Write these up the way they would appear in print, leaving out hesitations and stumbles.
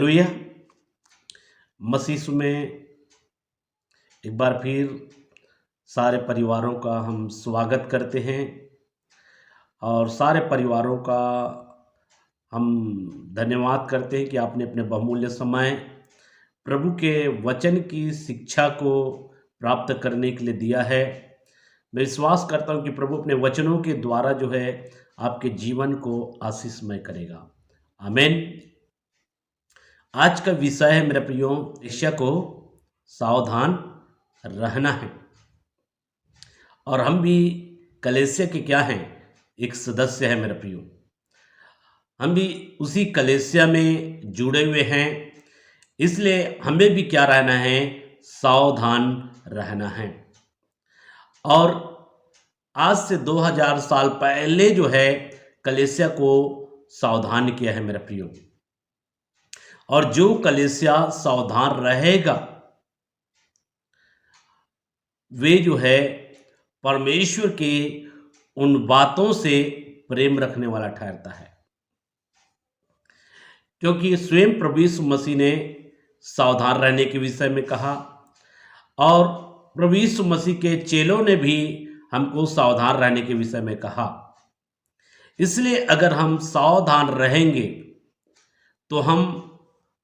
Hallelujah. मसीह में एक बार फिर सारे परिवारों का हम स्वागत करते हैं और सारे परिवारों का हम धन्यवाद करते हैं कि आपने अपने बहुमूल्य समय प्रभु के वचन की शिक्षा को प्राप्त करने के लिए दिया है। मैं विश्वास करता हूं कि प्रभु अपने वचनों के द्वारा जो है आपके जीवन को आशीषमय करेगा। आमीन। आज का विषय है मेरे प्रियो, कलीसिया को सावधान रहना है। और हम भी कलीसिया के क्या हैं? एक सदस्य है मेरे प्रियो। हम भी उसी कलीसिया में जुड़े हुए हैं, इसलिए हमें भी क्या रहना है? सावधान रहना है। और आज से 2000 साल पहले जो है कलीसिया को सावधान किया है मेरे प्रियो। और जो कलीसिया सावधान रहेगा वे जो है परमेश्वर के उन बातों से प्रेम रखने वाला ठहरता है, क्योंकि स्वयं प्रभु यीशु मसीह ने सावधान रहने के विषय में कहा और प्रभु यीशु मसीह के चेलों ने भी हमको सावधान रहने के विषय में कहा। इसलिए अगर हम सावधान रहेंगे तो हम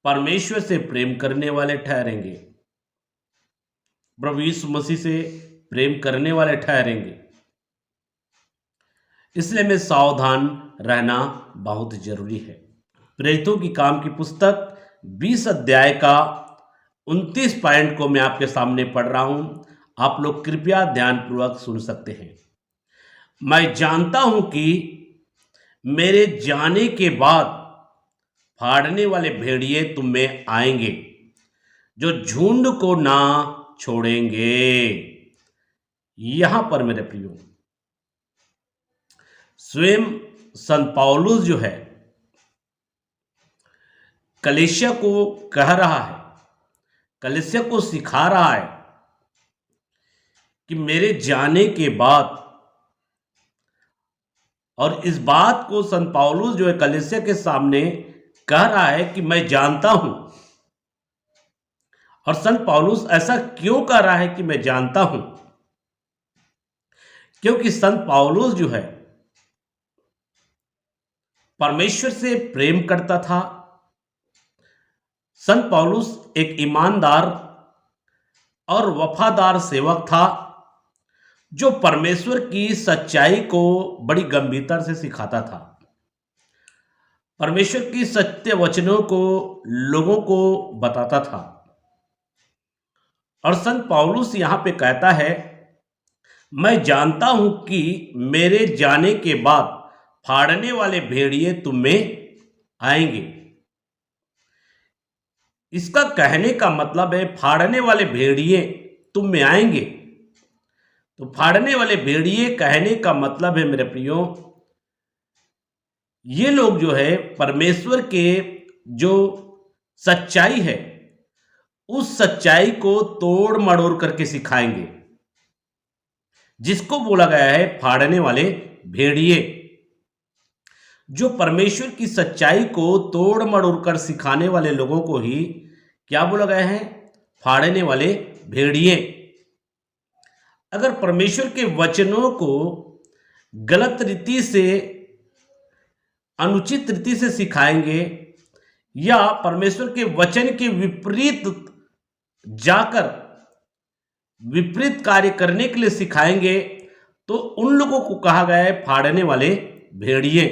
परमेश्वर से प्रेम करने वाले ठहरेंगे, प्रभु यीशु मसीह से प्रेम करने वाले ठहरेंगे। इसलिए में सावधान रहना बहुत जरूरी है। प्रेरितों की काम की पुस्तक 20 अध्याय का 29 पॉइंट को मैं आपके सामने पढ़ रहा हूं। आप लोग कृपया ध्यानपूर्वक सुन सकते हैं। मैं जानता हूं कि मेरे जाने के बाद फाड़ने वाले भेड़िए तुम में आएंगे, जो झुंड को ना छोड़ेंगे। यहां पर मेरे प्रियो स्वयं संत पौलुस जो है कलीसिया को कह रहा है, कलीसिया को सिखा रहा है कि मेरे जाने के बाद, और इस बात को संत पौलुस जो है कलीसिया के सामने कह रहा है कि मैं जानता हूं। और संत पौलुस ऐसा क्यों कह रहा है कि मैं जानता हूं? क्योंकि संत पौलुस जो है परमेश्वर से प्रेम करता था। संत पौलुस एक ईमानदार और वफादार सेवक था, जो परमेश्वर की सच्चाई को बड़ी गंभीरता से सिखाता था। परमेश्वर की सत्य वचनों को लोगों को बताता था। और संत पौलुस यहां पे कहता है, मैं जानता हूं कि मेरे जाने के बाद फाड़ने वाले भेड़िए तुम में आएंगे। इसका कहने का मतलब है फाड़ने वाले भेड़िए तुम में आएंगे। तो फाड़ने वाले भेड़िए कहने का मतलब है मेरे प्रियो, ये लोग जो है परमेश्वर के जो सच्चाई है उस सच्चाई को तोड़ मड़ोड़ करके सिखाएंगे, जिसको बोला गया है फाड़ने वाले भेड़िए। जो परमेश्वर की सच्चाई को तोड़ मड़ोड़ कर सिखाने वाले लोगों को ही क्या बोला गया है? फाड़ने वाले भेड़िए। अगर परमेश्वर के वचनों को गलत रीति से, अनुचित रीति से सिखाएंगे या परमेश्वर के वचन के विपरीत जाकर विपरीत कार्य करने के लिए सिखाएंगे, तो उन लोगों को कहा गया है फाड़ने वाले भेड़िए।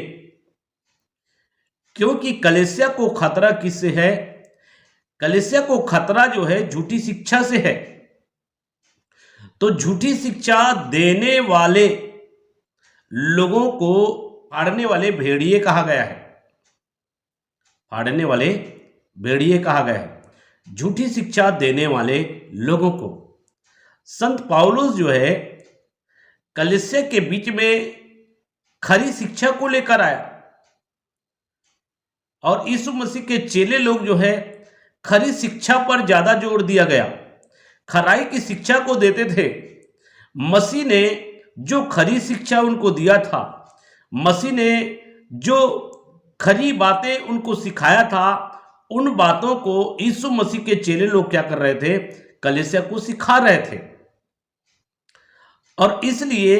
क्योंकि कलीसिया को खतरा किससे है? कलीसिया को खतरा जो है झूठी शिक्षा से है। तो झूठी शिक्षा देने वाले लोगों को फाड़ने वाले भेड़िए कहा गया है। फाड़ने वाले भेड़िए कहा गया है झूठी शिक्षा देने वाले लोगों को। संत पौलुस जो है कलीसिया के बीच में खरी शिक्षा को लेकर आया, और यीशु मसीह के चेले लोग जो है खरी शिक्षा पर ज्यादा जोर दिया गया, खराई की शिक्षा को देते थे। मसीह ने जो खरी शिक्षा उनको दिया था, मसीह ने जो खरी बातें उनको सिखाया था, उन बातों को यीशु मसीह के चेले लोग क्या कर रहे थे, कलीसिया को सिखा रहे थे। और इसलिए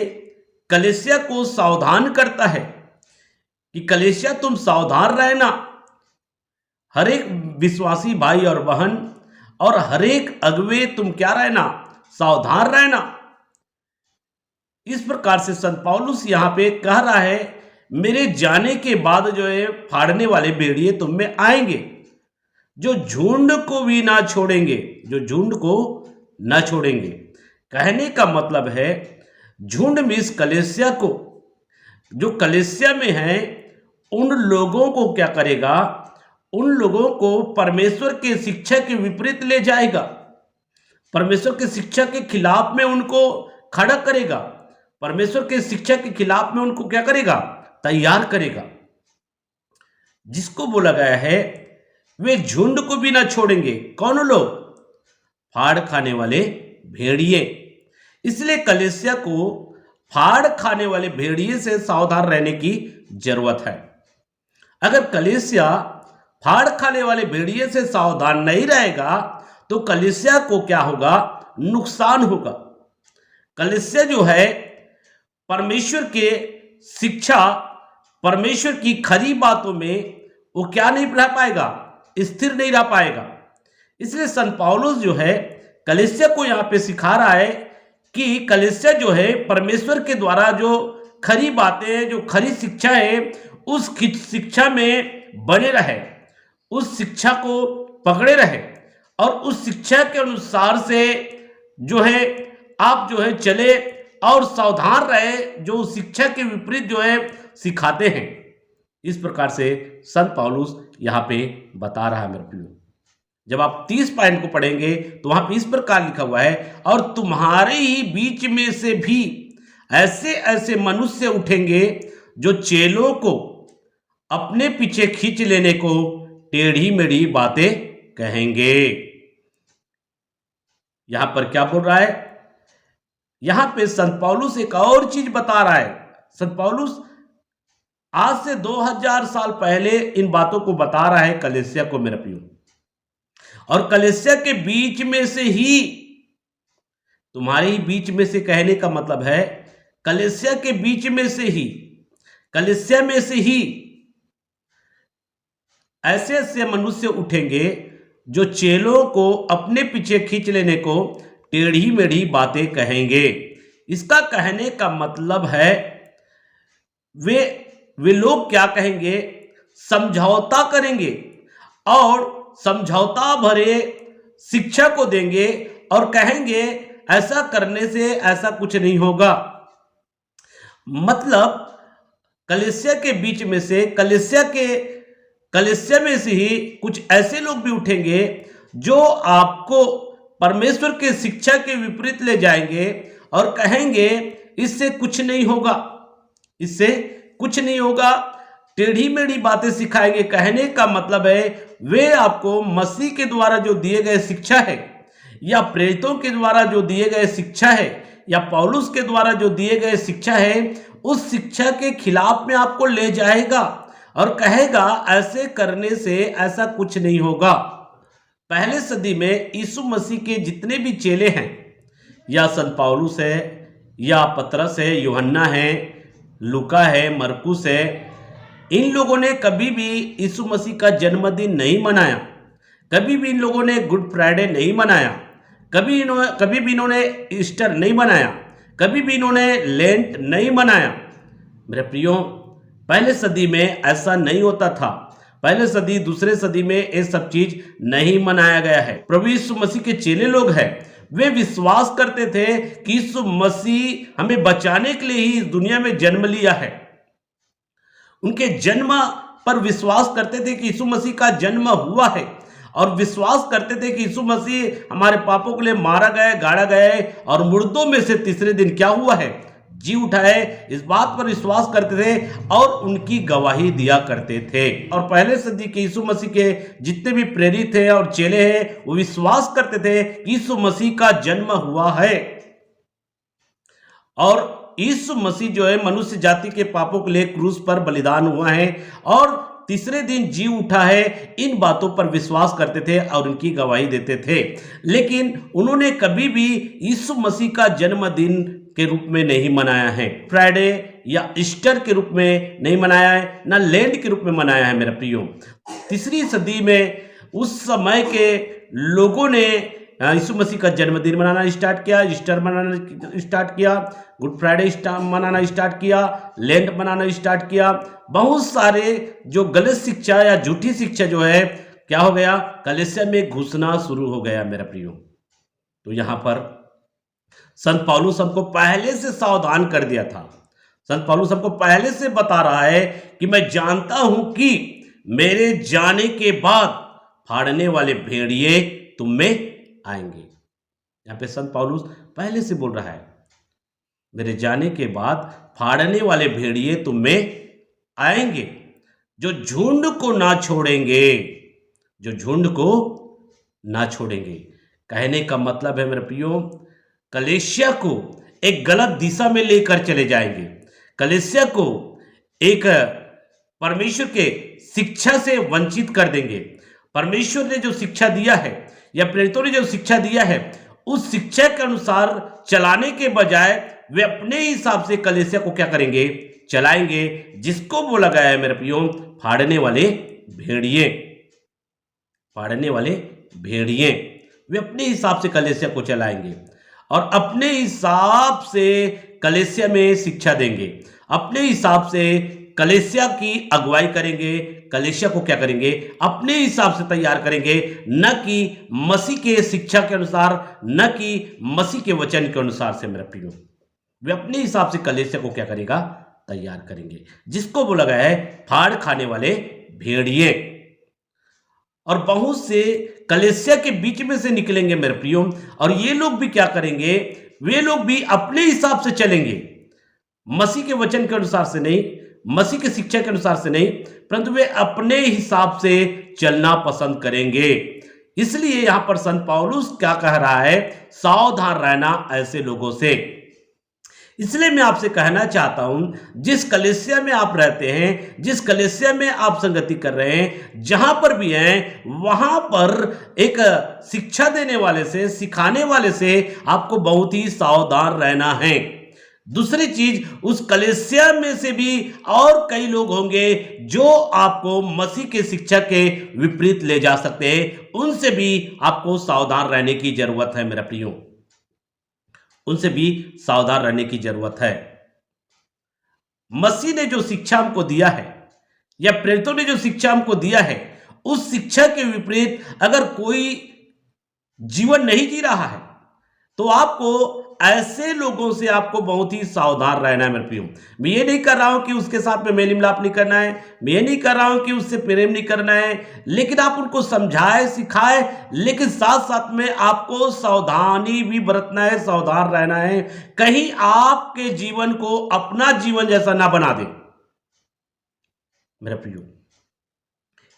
कलीसिया को सावधान करता है कि कलीसिया तुम सावधान रहना, हर एक विश्वासी भाई और बहन और हर एक अगुवे तुम क्या रहना, सावधान रहना। इस प्रकार से संत पौलुस यहां पे कह रहा है, मेरे जाने के बाद जो है फाड़ने वाले भेड़िए तुम में आएंगे, जो झुंड को भी ना छोड़ेंगे, जो झुंड को ना छोड़ेंगे। कहने का मतलब है झुंड में इस कलीसिया को, जो कलीसिया में है, उन लोगों को क्या करेगा, उन लोगों को परमेश्वर के शिक्षा के विपरीत ले जाएगा, परमेश्वर की शिक्षा के खिलाफ में उनको खड़ा करेगा, परमेश्वर के शिक्षा के खिलाफ में उनको क्या करेगा, तैयार करेगा। जिसको बोला गया है वे झुंड को भी ना छोड़ेंगे। कौन लोग? फाड़ खाने वाले भेड़िए। इसलिए कलीसिया को फाड़ खाने वाले भेड़िए से सावधान रहने की जरूरत है। अगर कलीसिया फाड़ खाने वाले भेड़िए से सावधान नहीं रहेगा तो कलीसिया को क्या होगा, नुकसान होगा। कलीसिया जो है परमेश्वर के शिक्षा, परमेश्वर की खरी बातों में वो क्या नहीं रह पाएगा, स्थिर नहीं रह पाएगा। इसलिए संत पौलुस जो है कलीसिया को यहाँ पे सिखा रहा है कि कलीसिया जो है परमेश्वर के द्वारा जो खरी बातें, जो खरी शिक्षा है, उस शिक्षा में बने रहे, उस शिक्षा को पकड़े रहे और उस शिक्षा के अनुसार से जो है आप जो है चले और सावधान रहे, जो शिक्षा के विपरीत जो है सिखाते हैं। इस प्रकार से संत पौलुस यहाँ पे बता रहा है मेरे प्रियो। जब आप 30 पॉइंट को पढ़ेंगे तो वहां पे इस प्रकार लिखा हुआ है, और तुम्हारे ही बीच में से भी ऐसे ऐसे मनुष्य उठेंगे जो चेलों को अपने पीछे खींच लेने को टेढ़ी मेढ़ी बातें कहेंगे। यहां पर क्या बोल रहा है, यहां पे संत पौलुस एक और चीज बता रहा है। संत पौलुस आज से 2000 साल पहले इन बातों को बता रहा है कलीसिया को मेरे प्रियो, और कलीसिया के बीच में से ही, तुम्हारे ही बीच में से कहने का मतलब है कलीसिया के बीच में से ही, कलीसिया में से ही ऐसे ऐसे मनुष्य उठेंगे जो चेलों को अपने पीछे खींच लेने को टेढ़ी मेढ़ी बातें कहेंगे। इसका कहने का मतलब है वे लोग क्या कहेंगे, समझौता करेंगे और समझौता भरे शिक्षा को देंगे और कहेंगे ऐसा करने से ऐसा कुछ नहीं होगा। मतलब कलीसिया के बीच में से, कलीसिया में से ही कुछ ऐसे लोग भी उठेंगे जो आपको परमेश्वर के शिक्षा के विपरीत ले जाएंगे और कहेंगे इससे कुछ नहीं होगा, इससे कुछ नहीं होगा, टेढ़ी मेढ़ी बातें सिखाएंगे। कहने का मतलब है वे आपको मसीह के द्वारा जो दिए गए शिक्षा है, या प्रेरितों के द्वारा जो दिए गए शिक्षा है, या पौलुस के द्वारा जो दिए गए शिक्षा है, उस शिक्षा के खिलाफ में आपको ले जाएगा और कहेगा ऐसे करने से ऐसा कुछ नहीं होगा। पहले सदी में यीशु मसीह के जितने भी चेले हैं, या संत पौलुस है, या पतरस है, यूहन्ना है, लूका है, मरकुस है, इन लोगों ने कभी भी यीशु मसीह का जन्मदिन नहीं मनाया, कभी भी इन लोगों ने गुड फ्राइडे नहीं मनाया, कभी भी इन्होंने ईस्टर नहीं मनाया, कभी भी इन्होंने लेंट नहीं मनाया। मेरे प्रियो, पहले सदी में ऐसा नहीं होता था। पहले सदी, दूसरे सदी में ये सब चीज नहीं मनाया गया है। प्रभु यीशु मसीह के चेले लोग हैं, वे विश्वास करते थे कि यीशु मसीह हमें बचाने के लिए ही इस दुनिया में जन्म लिया है। उनके जन्म पर विश्वास करते थे कि यीशु मसीह का जन्म हुआ है, और विश्वास करते थे कि यीशु मसीह हमारे पापों के लिए मारा गया, गाड़ा गया है, और मुर्दों में से तीसरे दिन क्या हुआ है, जी उठा है। इस बात पर विश्वास करते थे और उनकी गवाही दिया करते थे। और पहले सदी के यीशु मसीह के जितने भी प्रेरित थे और चेले हैं, वो विश्वास करते थे कि यीशु मसीह का जन्म हुआ है, और यीशु मसीह जो है मनुष्य जाति के पापों के लिए क्रूस पर बलिदान हुआ है, और तीसरे दिन जी उठा है, इन बातों पर विश्वास करते थे और उनकी गवाही देते थे। लेकिन उन्होंने कभी भी यीशु मसीह का जन्मदिन के रूप में नहीं मनाया है, फ्राइडे या ईस्टर के रूप में नहीं मनाया है, ना लैंड के रूप में मनाया है मेरे प्रियो। तीसरी सदी में उस समय के लोगों ने यीशु मसीह का जन्मदिन मनाना स्टार्ट किया, ईस्टर मनाना स्टार्ट किया, गुड फ्राइडे मनाना स्टार्ट किया, लेंट मनाना स्टार्ट किया। बहुत सारे जो गलत शिक्षा या झूठी शिक्षा जो है क्या हो गया, कलीसिया में घुसना शुरू हो गया मेरा प्रियो। तो यहां पर संत पौलुस हमको पहले से सावधान कर दिया था। संत पौलुस हमको पहले से बता रहा है कि मैं जानता हूं कि मेरे जाने के बाद फाड़ने वाले भेड़िए तुम में आएंगे। यहां पे संत पौलुस पहले से बोल रहा है, मेरे जाने के बाद फाड़ने वाले भेड़िए तुम में आएंगे, जो झुंड को ना छोड़ेंगे, जो झुंड को ना छोड़ेंगे। कहने का मतलब है मेरे प्रियो, कलीसिया को एक गलत दिशा में लेकर चले जाएंगे, कलीसिया को एक परमेश्वर के शिक्षा से वंचित कर देंगे। परमेश्वर ने जो शिक्षा दिया है या प्रेरितों ने जो शिक्षा दिया है, उस शिक्षा के अनुसार चलाने के बजाय वे अपने हिसाब से कलीसिया को क्या करेंगे, चलाएंगे, जिसको बोला गया है मेरे प्रियो फाड़ने वाले भेड़िए। फाड़ने वाले भेड़िए वे अपने हिसाब से कलीसिया को चलाएंगे और अपने हिसाब से कलीसिया में शिक्षा देंगे, अपने हिसाब से कलीसिया की अगुवाई करेंगे, कलीसिया को क्या करेंगे, अपने हिसाब से तैयार करेंगे, न कि मसीह के शिक्षा के अनुसार, न कि मसीह के वचन के अनुसार से मेरा प्रियो। वे अपने हिसाब से कलीसिया को क्या करेगा, तैयार करेंगे, जिसको बोला गया है फाड़ खाने वाले भेड़िए। और बहुत से कलीसिया के बीच में से निकलेंगे मेरे प्रियो, और ये लोग भी क्या करेंगे, वे लोग भी अपने हिसाब से चलेंगे, मसीह के वचन के अनुसार से नहीं, मसीह की शिक्षा के अनुसार से नहीं, परंतु वे अपने हिसाब से चलना पसंद करेंगे। इसलिए यहां पर संत पौलुस क्या कह रहा है, सावधान रहना ऐसे लोगों से। इसलिए मैं आपसे कहना चाहता हूं, जिस कलीसिया में आप रहते हैं, जिस कलीसिया में आप संगति कर रहे हैं, जहां पर भी हैं, वहां पर एक शिक्षा देने वाले से, सिखाने वाले से आपको बहुत ही सावधान रहना है। दूसरी चीज, उस कलीसिया में से भी और कई लोग होंगे जो आपको मसीह के शिक्षा के विपरीत ले जा सकते हैं, उनसे भी आपको सावधान रहने की जरूरत है मेरा प्रियो, उनसे भी सावधान रहने की जरूरत है। मसीह ने जो शिक्षा हमको दिया है या प्रेरितों ने जो शिक्षा हमको दिया है, उस शिक्षा के विपरीत अगर कोई जीवन नहीं जी रहा है, तो आपको ऐसे लोगों से आपको बहुत ही सावधान रहना है मेरे प्रियो। मैं ये नहीं कर रहा हूं कि उसके साथ में मेल मिलाप नहीं करना है, मैं ये नहीं कर रहा हूं कि उससे प्रेम नहीं करना है, लेकिन आप उनको समझाए, सिखाए, लेकिन साथ साथ में आपको सावधानी भी बरतना है, सावधान रहना है, कहीं आपके जीवन को अपना जीवन जैसा ना बना दे मेरे प्रियो।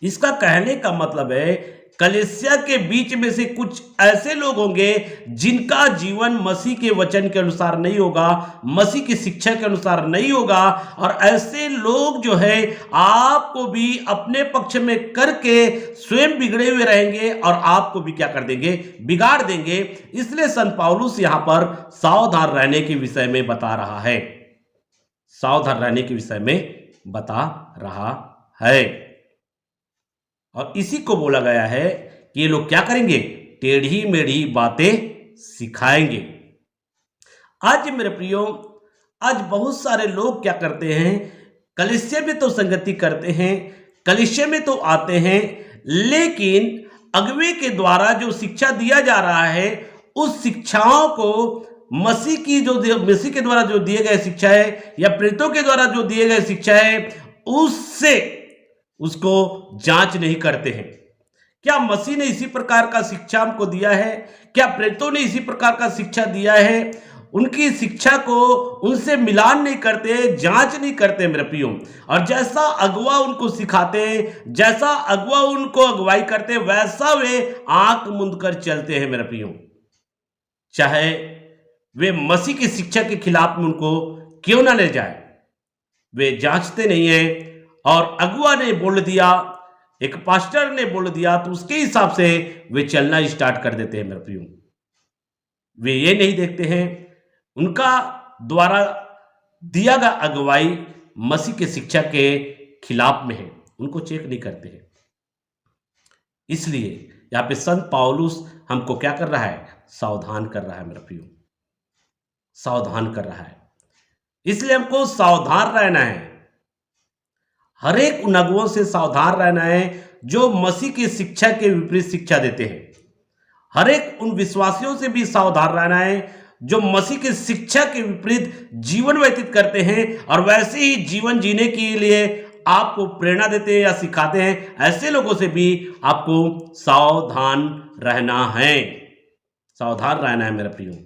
इसका कहने का मतलब है, कलीसिया के बीच में से कुछ ऐसे लोग होंगे जिनका जीवन मसीह के वचन के अनुसार नहीं होगा, मसीह की शिक्षा के अनुसार नहीं होगा, और ऐसे लोग जो है आपको भी अपने पक्ष में करके स्वयं बिगड़े हुए रहेंगे और आपको भी क्या कर देंगे, बिगाड़ देंगे। इसलिए संत पौलुस यहां पर सावधान रहने के विषय में बता रहा है, सावधान रहने के विषय में बता रहा है। और इसी को बोला गया है कि ये लोग क्या करेंगे, टेढ़ी मेढ़ी बातें सिखाएंगे। आज मेरे प्रियो, आज बहुत सारे लोग क्या करते हैं, कलीसिया में तो संगति करते हैं, कलीसिया में तो आते हैं, लेकिन अगुवे के द्वारा जो शिक्षा दिया जा रहा है, उस शिक्षाओं को मसीह की जो मसीह के द्वारा जो दिए गए शिक्षा है या प्रेरितों के द्वारा जो दिए गए शिक्षा है, उससे उसको जांच नहीं करते हैं। क्या मसीह ने इसी प्रकार का शिक्षा हमको दिया है? क्या प्रेरितों ने इसी प्रकार का शिक्षा दिया है? उनकी शिक्षा को उनसे मिलान नहीं करते, जांच नहीं करते मेरे प्रियो। और जैसा अगुवा उनको सिखाते हैं, जैसा अगुवा उनको अगुवाई करते हैं, वैसा वे आंख मूंद कर चलते हैं मेरे प्रियो। चाहे वे मसीह की शिक्षा के खिलाफ में उनको क्यों ना ले जाए, वे जांचते नहीं है और अगुआ ने बोल दिया, एक पास्टर ने बोल दिया, तो उसके हिसाब से वे चलना स्टार्ट कर देते हैं मेरे प्रियो। वे ये नहीं देखते हैं उनका द्वारा दिया गया अगुवाई मसीह के शिक्षा के खिलाफ में है, उनको चेक नहीं करते हैं। इसलिए यहाँ पे संत पौलुस हमको क्या कर रहा है? सावधान कर रहा है मेरे प्रियो, सावधान कर रहा है। इसलिए हमको सावधान रहना है, हर एक उन अगुओं से सावधान रहना है जो मसीह की शिक्षा के विपरीत शिक्षा देते हैं। हर एक उन विश्वासियों से भी सावधान रहना है जो मसीह की शिक्षा के विपरीत जीवन व्यतीत करते हैं और वैसे ही जीवन जीने के लिए आपको प्रेरणा देते हैं या सिखाते हैं। ऐसे लोगों से भी आपको सावधान रहना है, सावधान रहना है मेरे प्रियो।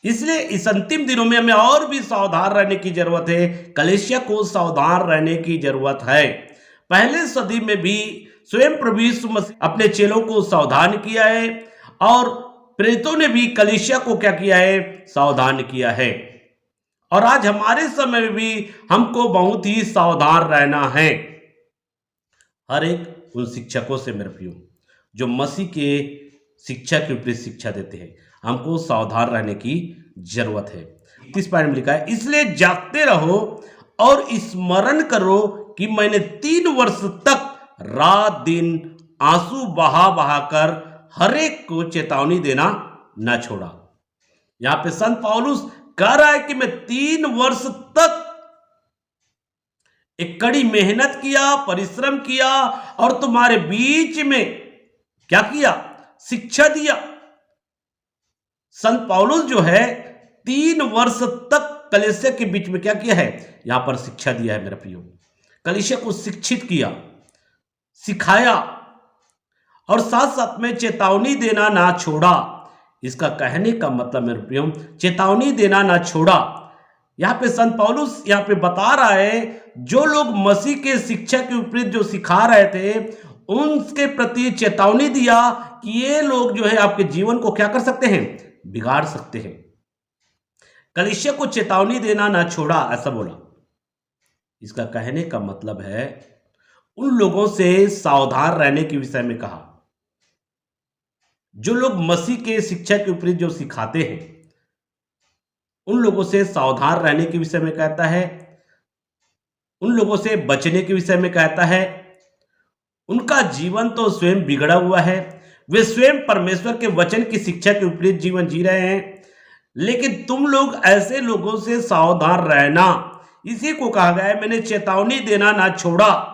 इसलिए इस अंतिम दिनों में हमें और भी सावधान रहने की जरूरत है, कलीसिया को सावधान रहने की जरूरत है। पहले सदी में भी स्वयं प्रभु यीशु मसीह अपने चेलों को सावधान किया है और प्रेरितों ने भी कलीसिया को क्या किया है? सावधान किया है। और आज हमारे समय में भी हमको बहुत ही सावधान रहना है हर एक उन शिक्षकों से मेरे प्रियो जो मसीह के शिक्षा के विपरीत शिक्षा देते हैं। हमको सावधान रहने की जरूरत है। 30 पॉइंट में लिखा है, इसलिए जागते रहो और स्मरण करो कि मैंने 3 वर्ष तक रात दिन आंसू बहा बहा कर हर एक को चेतावनी देना न छोड़ा। यहां पे संत पौलुस कह रहा है कि मैं 3 वर्ष तक एक कड़ी मेहनत किया, परिश्रम किया और तुम्हारे बीच में क्या किया? शिक्षा दिया। संत पौलुस जो है 3 वर्ष तक कलीसिया के बीच में क्या किया है? यहां पर शिक्षा दिया है मेरे प्रियो। कलीसिया को शिक्षित किया, सिखाया और साथ साथ में चेतावनी देना ना छोड़ा। इसका कहने का मतलब मेरे प्रियो, चेतावनी देना ना छोड़ा। यहां पे संत पौलुस यहां पे बता रहा है जो लोग मसीह के शिक्षा के विपरीत जो सिखा रहे थे उनके प्रति चेतावनी दिया कि ये लोग जो है आपके जीवन को क्या कर सकते हैं? बिगाड़ सकते हैं। कलीसिया को चेतावनी देना ना छोड़ा, ऐसा बोला। इसका कहने का मतलब है उन लोगों से सावधान रहने के विषय में कहा जो लोग मसीह के शिक्षा के विपरीत जो सिखाते हैं, उन लोगों से सावधान रहने के विषय में कहता है, उन लोगों से बचने के विषय में कहता है। उनका जीवन तो स्वयं बिगड़ा हुआ है, वे स्वयं परमेश्वर के वचन की शिक्षा के विपरीत जीवन जी रहे हैं, लेकिन तुम लोग ऐसे लोगों से सावधान रहना। इसी को कहा गया है, मैंने चेतावनी देना ना छोड़ा।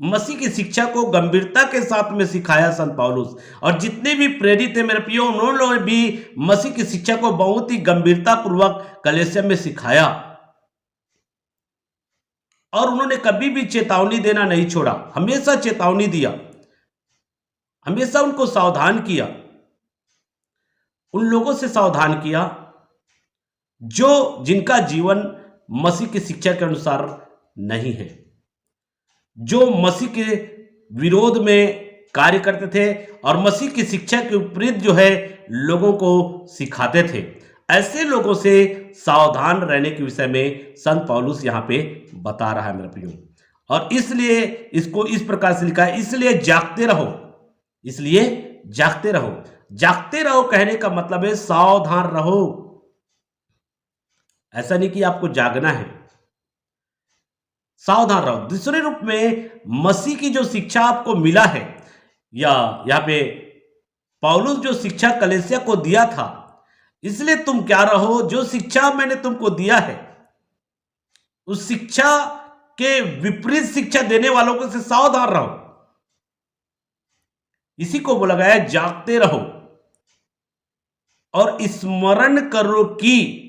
मसीह की शिक्षा को गंभीरता के साथ में सिखाया संत पौलुस, और जितने भी प्रेरित थे मेरे प्रियो, उन्होंने भी मसीह की शिक्षा को बहुत ही गंभीरता पूर्वक कलीसिया में सिखाया और उन्होंने कभी भी चेतावनी देना नहीं छोड़ा। हमेशा चेतावनी दिया, हमेशा उनको सावधान किया। उन लोगों से सावधान किया जिनका जीवन मसीह की शिक्षा के अनुसार नहीं है, जो मसीह के विरोध में कार्य करते थे और मसीह की शिक्षा के विपरीत जो है लोगों को सिखाते थे। ऐसे लोगों से सावधान रहने के विषय में संत पौलुस यहां पे बता रहा है मेरे प्रियो। और इसलिए इसको इस प्रकार से लिखा है, इसलिए जागते रहो। इसलिए जागते रहो। जागते रहो कहने का मतलब है सावधान रहो। ऐसा नहीं कि आपको जागना है, सावधान रहो। दूसरे रूप में मसीह की जो शिक्षा आपको मिला है, या यहां पे पौलुस जो शिक्षा कलीसिया को दिया था, इसलिए तुम क्या रहो, जो शिक्षा मैंने तुमको दिया है उस शिक्षा के विपरीत शिक्षा देने वालों को से सावधान रहो। इसी को बोला गया है जागते रहो और स्मरण करो कि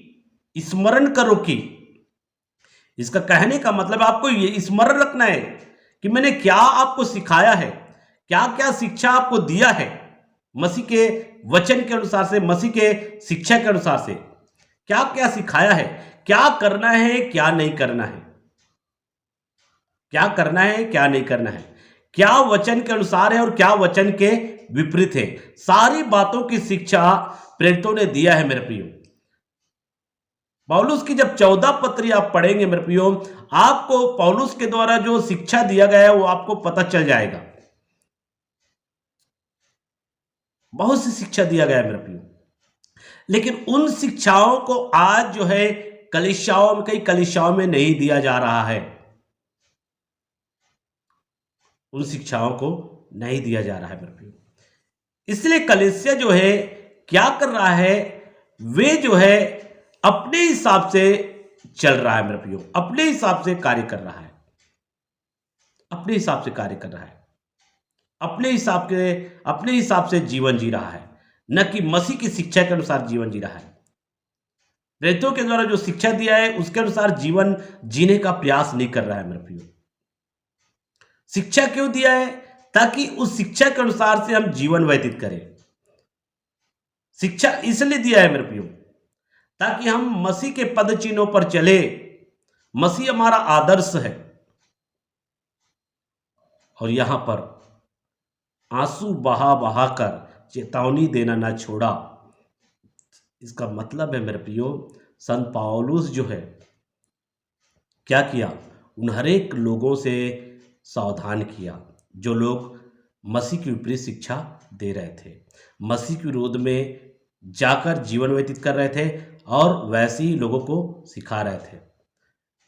इसका कहने का मतलब आपको ये स्मरण रखना है कि मैंने क्या आपको सिखाया है, क्या क्या शिक्षा आपको दिया है मसीह के वचन के अनुसार से, मसीह के शिक्षा के अनुसार से क्या क्या सिखाया है, क्या करना है क्या नहीं करना है, क्या करना है क्या नहीं करना है, क्या वचन के अनुसार है और क्या वचन के विपरीत है। सारी बातों की शिक्षा प्रेरितों ने दिया है मेरे प्रियो। पौलुस की जब 14 पत्री आप पढ़ेंगे मेरे प्रियो, आपको पौलुस के द्वारा जो शिक्षा दिया गया है वो आपको पता चल जाएगा। बहुत सी शिक्षा दिया गया है मेरे प्रियो, लेकिन उन शिक्षाओं को आज जो है कलीसियाओं में, कई कलीसियाओं में नहीं दिया जा रहा है। उन शिक्षाओं को नहीं दिया जा रहा है मेरे प्रियो। इसलिए कलीसिया जो है क्या कर रहा है, वे जो है अपने हिसाब से चल रहा है मेरे प्रियो, अपने हिसाब से कार्य कर रहा है, अपने हिसाब से कार्य कर रहा है, अपने हिसाब से जीवन जी रहा है, न कि मसीह की शिक्षा के अनुसार जीवन जी रहा है। प्रेरितों के द्वारा जो शिक्षा दिया है उसके अनुसार जीवन जीने का प्रयास नहीं कर रहा है मेरे प्रियो। शिक्षा क्यों दिया है? ताकि उस शिक्षा के अनुसार से हम जीवन व्यतीत करें। शिक्षा इसलिए दिया है मेरे प्रियो ताकि हम मसीह के पद चिन्हों पर चले। मसीह हमारा आदर्श है। और यहां पर आंसू बहा बहा कर चेतावनी देना ना छोड़ा। इसका मतलब है मेरे प्रियो, संत पौलुस जो है क्या किया, उन हरेक लोगों से सावधान किया जो लोग मसीह की विपरीत शिक्षा दे रहे थे, मसीह के विरोध में जाकर जीवन व्यतीत कर रहे थे और वैसे ही लोगों को सिखा रहे थे।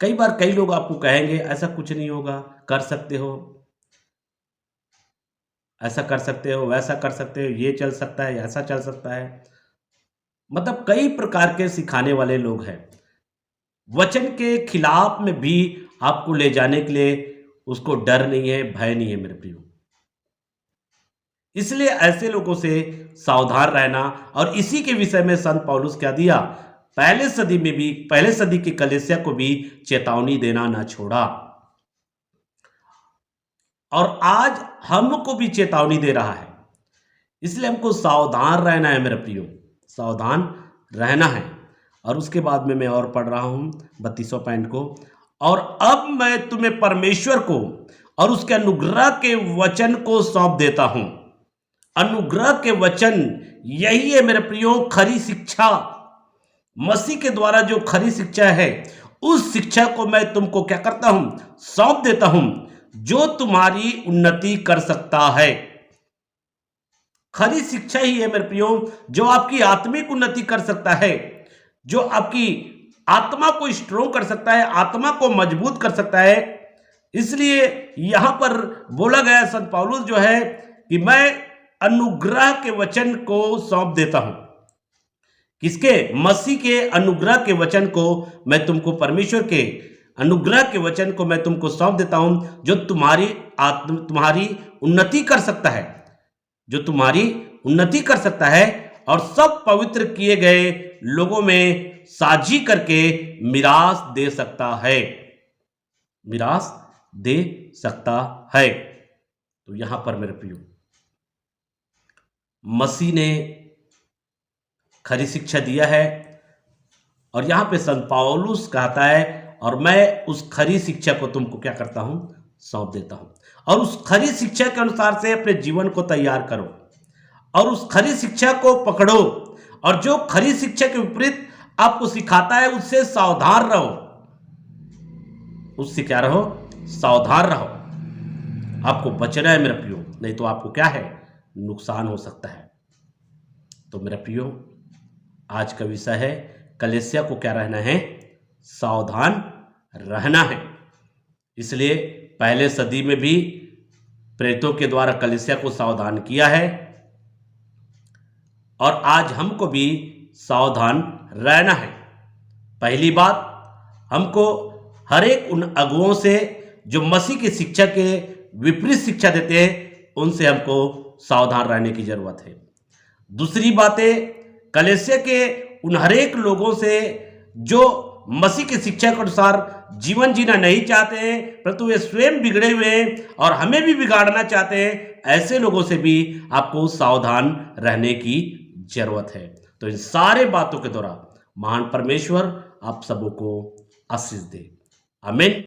कई बार कई लोग आपको कहेंगे ऐसा कुछ नहीं होगा, कर सकते हो, ऐसा कर सकते हो, वैसा कर सकते हो, ये चल सकता है, ऐसा चल सकता है। मतलब कई प्रकार के सिखाने वाले लोग हैं। वचन के खिलाफ में भी आपको ले जाने के लिए उसको डर नहीं है, भय नहीं है मेरे प्रियो। इसलिए ऐसे लोगों से सावधान रहना। और इसी के विषय में संत पौलुस क्या दिया, पहले सदी की कलीसिया को भी चेतावनी देना ना छोड़ा। और आज हमको भी चेतावनी दे रहा है। इसलिए हमको सावधान रहना है मेरे प्रियो, सावधान रहना है। और उसके बाद में मैं और पढ़ रहा हूं 32वां पॉइंट को, और अब मैं तुम्हें परमेश्वर को और उसके अनुग्रह के वचन को सौंप देता हूं। अनुग्रह के वचन यही है मेरे प्रियो खरी शिक्षा। मसीह के द्वारा जो खरी शिक्षा है उस शिक्षा को मैं तुमको क्या करता हूं, सौंप देता हूं, जो तुम्हारी उन्नति कर सकता है। खरी शिक्षा ही है मेरे प्रियो जो आपकी आत्मिक उन्नति कर सकता है, जो आपकी आत्मा को स्ट्रोंग कर सकता है, आत्मा को मजबूत कर सकता है। इसलिए यहां पर बोला गया संत पौलुस जो है कि मैं अनुग्रह के वचन को सौंप देता हूं। किसके? मसीह के अनुग्रह के वचन को मैं तुमको, परमेश्वर के अनुग्रह के वचन को मैं तुमको सौंप देता हूं, जो तुम्हारी उन्नति कर सकता है, जो तुम्हारी उन्नति कर सकता है और सब पवित्र किए गए लोगों में साझी करके मिरास दे सकता है, मिरास दे सकता है। तो यहां पर मेरे प्रियो मसीह ने खरी शिक्षा दिया है। और यहां पे संत पौलुस कहता है और मैं उस खरी शिक्षा को तुमको क्या करता हूं, सौंप देता हूं। और उस खरी शिक्षा के अनुसार से अपने जीवन को तैयार करो और उस खरी शिक्षा को पकड़ो। और जो खरी शिक्षा के विपरीत आपको सिखाता है उससे सावधान रहो, उससे क्या रहो, सावधान रहो। आपको बचना है मेरे प्रियो, नहीं तो आपको क्या है, नुकसान हो सकता है। तो मेरे प्रियो आज का विषय है कलीसिया को क्या रहना है, सावधान रहना है। इसलिए पहले सदी में भी प्रेरितों के द्वारा कलीसिया को सावधान किया है और आज हमको भी सावधान रहना है। पहली बात, हमको हर एक उन अगुओं से जो मसीह की शिक्षा के विपरीत शिक्षा देते हैं उनसे हमको सावधान रहने की जरूरत है। दूसरी बातें, कलीसिया के उन हरेक लोगों से जो मसीह की शिक्षा के अनुसार जीवन जीना नहीं चाहते हैं, परंतु वे स्वयं बिगड़े हुए हैं और हमें भी बिगाड़ना चाहते हैं, ऐसे लोगों से भी आपको सावधान रहने की जरूरत है। तो इन सारे बातों के द्वारा महान परमेश्वर आप सबों को आशीष दे। आमीन।